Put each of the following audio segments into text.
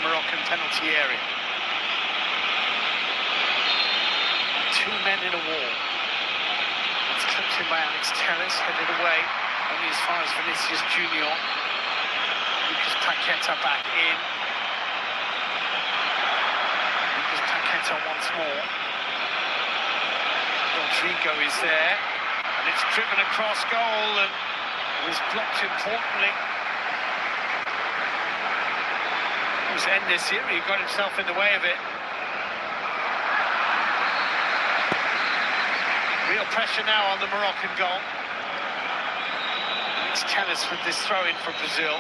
Moroccan penalty area. Two men in a wall. It's clipped in by Alex Telles, headed away, only as far as Vinicius Junior. Lucas Paqueta back in. Lucas Paqueta once more. Rodrigo is there, and it's driven across goal and was blocked importantly. It was En-Nesyri, he got himself in the way of it. Real pressure now on the Moroccan goal. It's Telles with this throw-in for Brazil.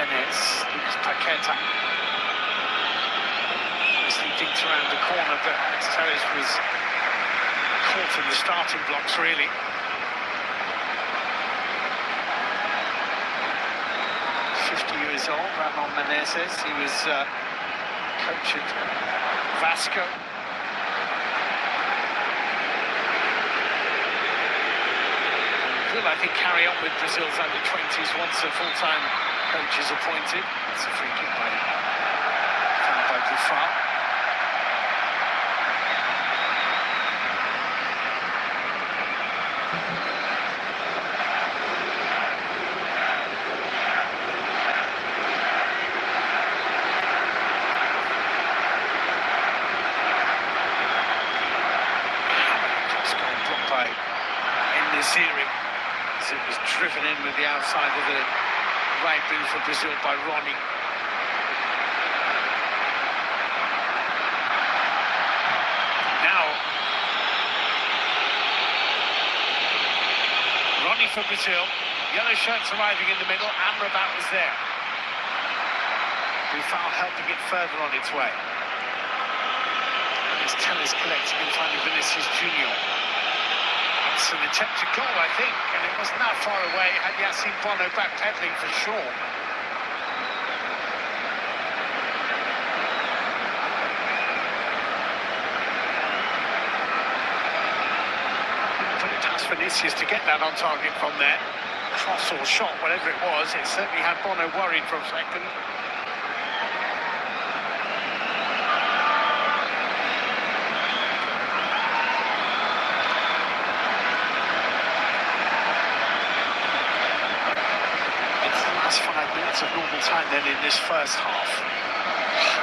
Lucas Paqueta. Obviously dinked around the corner, but Alex Telles was caught in the starting blocks, really. Years old, Ramon Menezes. He was coach at Vasco. Will, I think, carry on with Brazil's under-20s once a full-time coach is appointed. That's a free kick by Buffon. En-Nesyri, as it was driven in with the outside of the right boot for Brazil by Ronnie. Now, Ronnie for Brazil, yellow shirts arriving in the middle, Amrabat was there. Buffon helping it further on its way. And it's Telles collecting and finding Vinicius Junior. It's an attempted goal, I think, and it wasn't that far away. Had Yassine Bono backpedaling for sure. Put it past Vinicius to get that on target from there. Cross or shot, whatever it was, it certainly had Bono worried for a second. Of normal time then in this first half.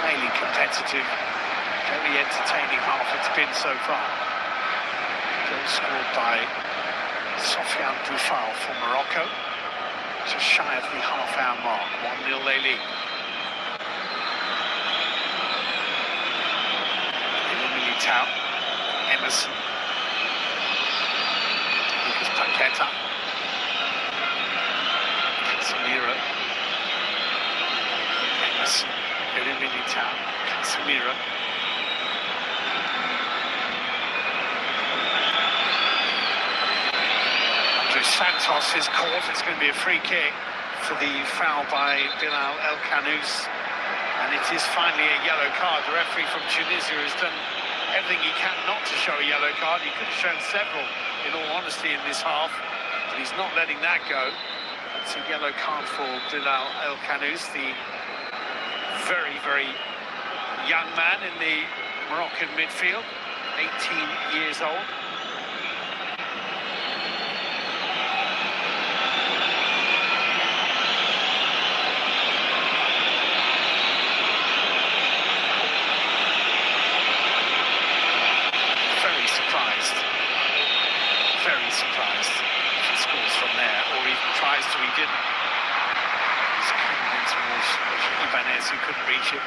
Highly competitive, very entertaining half it's been so far. Goal scored by Sofiane Boufal for Morocco, just shy of the half-hour mark. 1-0 they lead. Militao, Emerson, Lucas Paqueta, Casemiro. Militao, Casemiro. Andre Santos is caught. It's going to be a free kick for the foul by Bilal El Khanous. And it is finally a yellow card. The referee from Tunisia has done everything he can not to show a yellow card. He could have shown several, in all honesty, in this half. But he's not letting that go. It's a yellow card for Bilal El Khanous, the very, very young man in the Moroccan midfield, 18 years old. Very surprised if he scores from there, or even tries to. He didn't. He's coming in towards Ibanez, who couldn't reach it.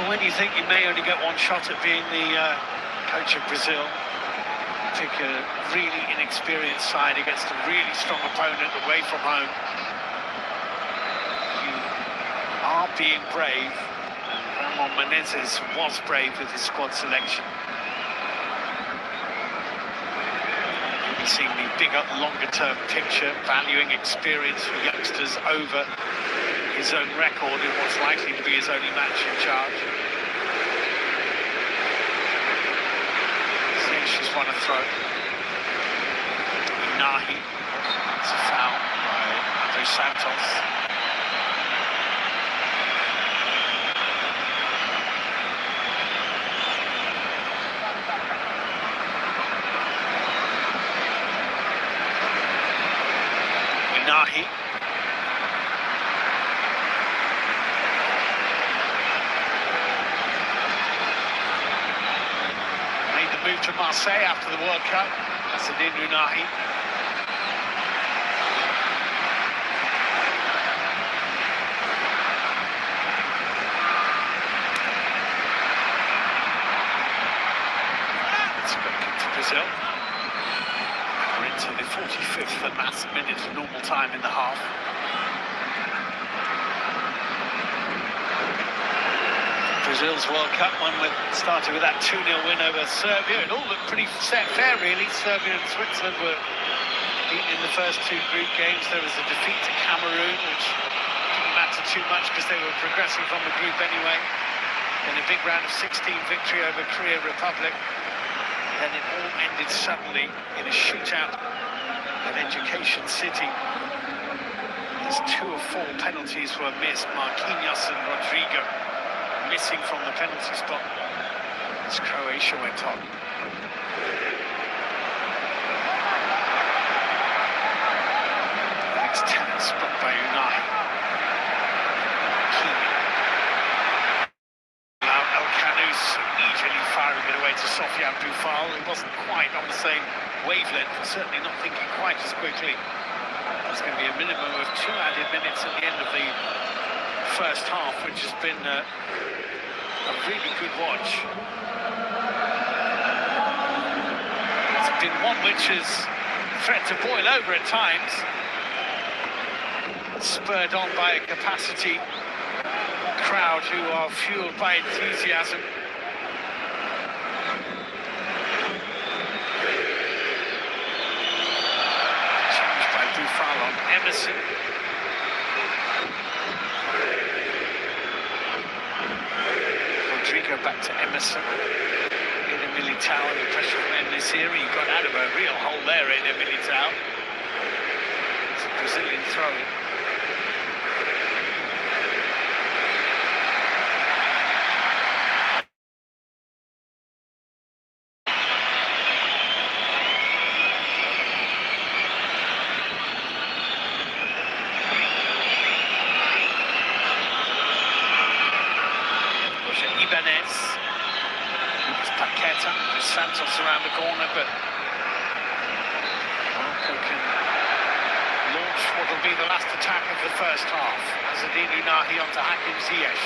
When you think you may only get one shot at being the coach of Brazil, pick a really inexperienced side against a really strong opponent away from home, you are being brave. Ramon Menezes was brave with his squad selection. seeing the bigger, longer-term picture, valuing experience for youngsters over his own record in what's likely to be his only match in charge. She's won a throw. Nahi. It's a foul by Andre Santos. Nahi. Move to Marseille after the World Cup. That's Adin Unahi. That's a great kick to Brazil. We're into the 45th and last minute of normal time in the half. Brazil's World Cup one started with that 2-0 win over Serbia. It all looked pretty set fair, really. Serbia and Switzerland were beaten in the first two group games. There was a defeat to Cameroon, which didn't matter too much because they were progressing from the group anyway. Then a big round of 16 victory over Korea Republic. Then it all ended suddenly in a shootout at Education City. As 2 of 4 penalties were missed. Marquinhos and Rodrigo missing from the penalty spot as Croatia went on. Next tennis spot by Unai. Now El Canous immediately firing it away to Sofiane Boufal, who wasn't quite on the same wavelength, certainly not thinking quite as quickly. There's going to be a minimum of 2 added minutes at the end of the first half, which has been a really good watch. It's been one which has threatened to boil over at times, spurred on by a capacity crowd who are fueled by enthusiasm. Challenged by Boufal on Emerson. Rodrigo back to Emerson. Eder Militao under pressure from En-Nesyri. He got out of a real hole there, Eder Militao. It's a Brazilian throw. Ibanez, Lucas Paqueta, Santos around the corner, but Morocco can launch what will be the last attack of the first half. Azzedine Ounahi onto Hakim Ziyech,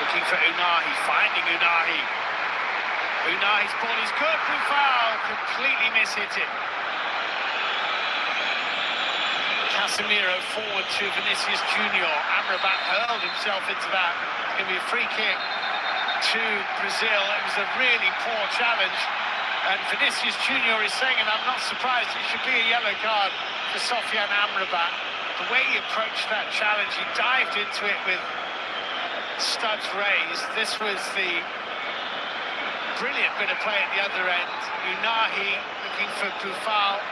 looking for Ounahi, finding Ounahi. Ounahi's ball is good, Boufal completely mishit it. Casemiro forward to Vinicius Junior. Amrabat hurled himself into that. It's going to be a free kick to Brazil. It was a really poor challenge, and Vinicius Junior is saying, and I'm not surprised, it should be a yellow card for Sofiane Amrabat. The way he approached that challenge, he dived into it with studs raised. This was the brilliant bit of play at the other end. Ounahi looking for Boufal.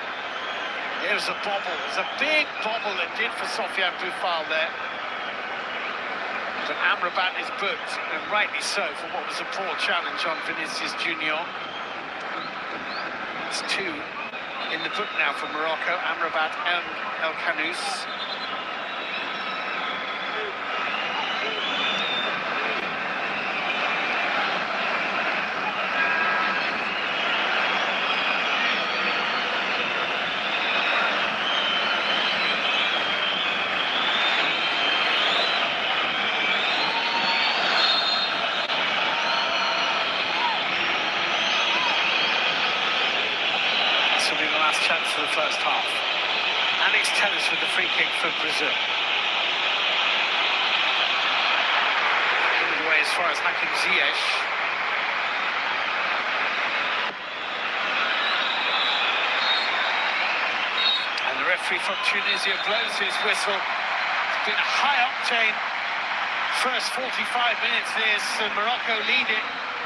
It was a bobble. It was a big bobble that did for Sofiane Boufal there. But Amrabat is booked, and rightly so, for what was a poor challenge on Vinicius Junior. It's 2 in the book now for Morocco, Amrabat and El Canous. Chance for the first half. Alex Telles with the free kick for Brazil. Given away as far as Hakim Ziyech. referee from Tunisia blows his whistle. It's been a high-octane first 45 minutes. There's Morocco lead it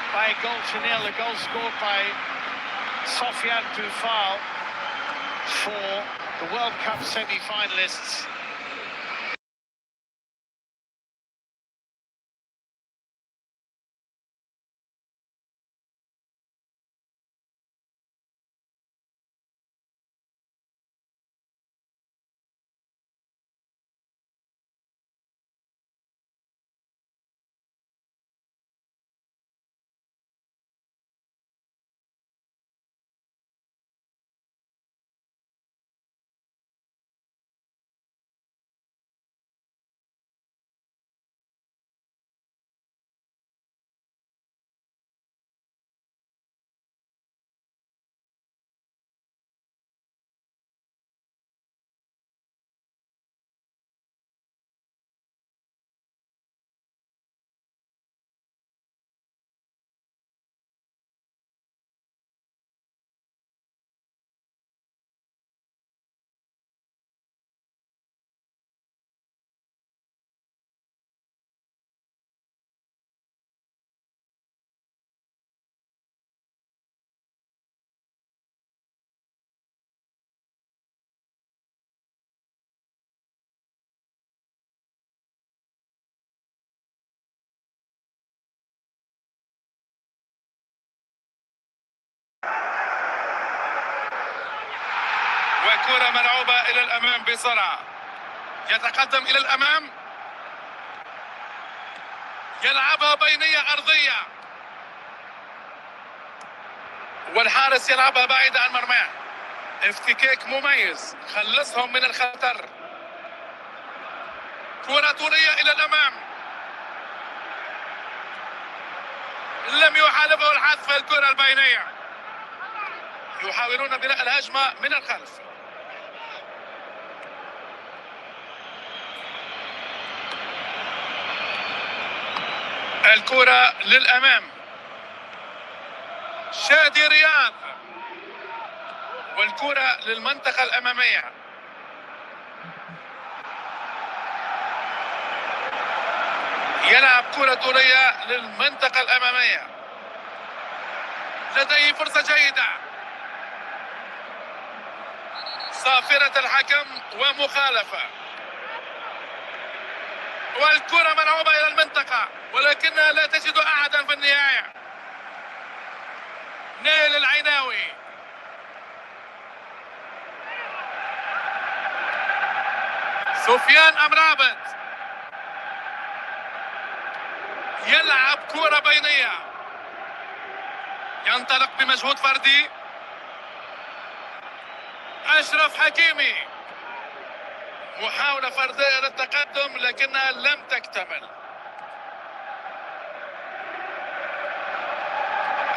by 1-0. A goal scored by Sofiane Boufal for the World Cup semi-finalists. وكرة ملعوبة إلى الأمام بسرعة، يتقدم إلى الأمام، يلعبها بينية أرضية، والحارس يلعبها بعيدة عن مرماه. افتكاك مميز خلصهم من الخطر. كرة طولية إلى الأمام، لم يحالفه الحذف. الكرة البينية، يحاولون بناء الهجمة من الخلف. الكرة للأمام، شادي رياض، والكرة للمنطقة الأمامية. يلعب كرة طولية للمنطقة الأمامية، لديه فرصة جيدة. صافرة الحكم ومخالفة، والكرة ملعوبة إلى المنطقة ولكنها لا تجد أحدا في النهاية. نيل العيناوي، سفيان أمرابط، يلعب كرة بينية، ينطلق بمجهود فردي. أشرف حكيمي، محاولة فردية للتقدم لكنها لم تكتمل.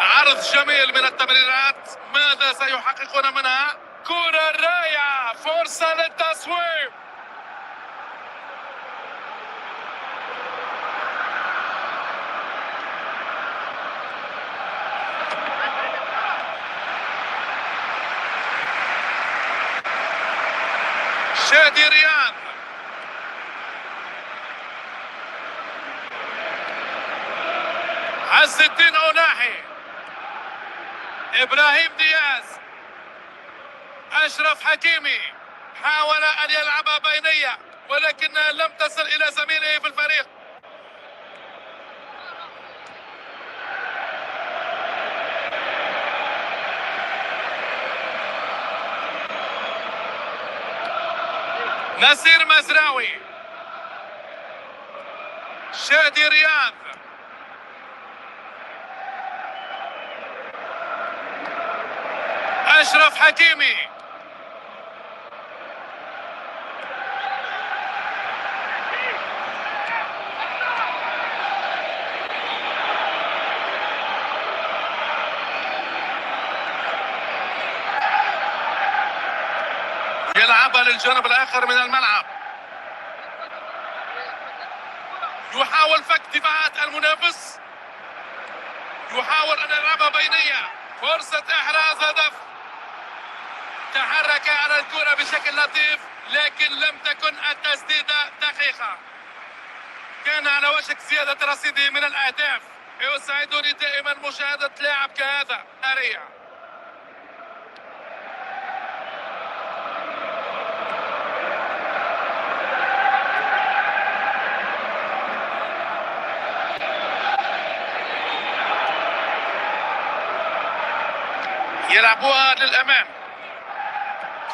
عرض جميل من التمريرات، ماذا سيحققون منها؟ كرة رائعة، فرصة للتصويب. شادي رياض، عز الدين أوناحي، إبراهيم دياز، أشرف حكيمي، حاول أن يلعبها بينية ولكنها لم تصل إلى زميله في الفريق. نسير مزراوي، شادي رياض، أشرف حكيمي، يلعبها للجانب الآخر من الملعب، يحاول فك دفاعات المنافس، يحاول أن يلعبها بينية، فرصة إحراز هدف. تحرك على الكرة بشكل لطيف، لكن لم تكن التسديدة دقيقة. كان على وشك زيادة رصيده من الأهداف. يسعدني دائما مشاهدة لاعب كهذا نارية. يلعبوها للأمام،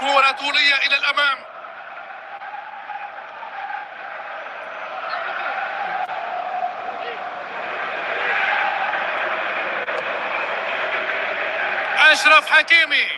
كرة طولية إلى الأمام. أشرف حكيمي